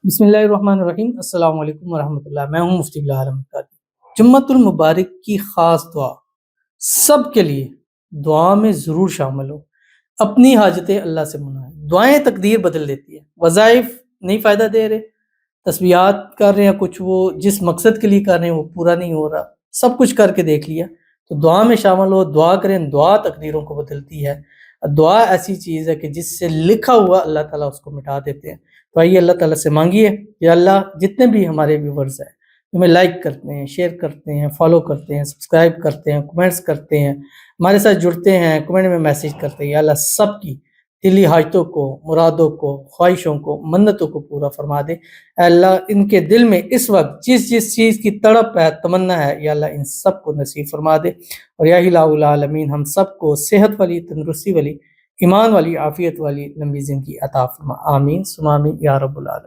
बिस्मिल्लाहिर्रहमानिर्रहीम अस्सलाम वालेकुम वरहमतुल्लाह। मैं हूँ मुफ्ती बिलाल अहमद कादरी। जुम्मतुल मुबारक की ख़ास दुआ सबके लिए दुआ में ज़रूर शामिल हो। अपनी हाजतें अल्लाह से मनाएं। दुआएं तकदीर बदल देती है। वज़ाइफ नहीं फ़ायदा दे रहे, तस्बीहात कर रहे हैं, कुछ वो जिस मकसद के लिए कर रहे हैं वो पूरा नहीं हो रहा, सब कुछ करके देख लिया, तो दुआ में शामिल हो, दुआ करें। दुआ तकदीरों को बदलती है। दुआ ऐसी चीज़ है कि जिससे लिखा हुआ अल्लाह ताला उसको मिटा देते हैं। तो आइए अल्लाह ताला से मांगिए, या अल्लाह जितने भी हमारे व्यूवर्स हैं, हमें लाइक करते हैं, शेयर करते हैं, फॉलो करते हैं, सब्सक्राइब करते हैं, कमेंट्स करते हैं, हमारे साथ जुड़ते हैं, कमेंट में मैसेज करते हैं, या अल्लाह सबकी दिली हाजतों को, मुरादों को, ख्वाहिशों को, मन्नतों को पूरा फरमा दे। अल्लाह इनके दिल में इस वक्त जिस जिस चीज़ की तड़प है, तमन्ना है, या अल्लाह इन सब को नसीब फरमा दे। और या इलाहुल आलमीन हम सबको सेहत वाली, तंदुरुस्ती वाली, ईमान वाली, आफियत वाली लंबी ज़िंदगी अता फरमा। आमीन सुमा आमीन या रब्बुल आलमीन।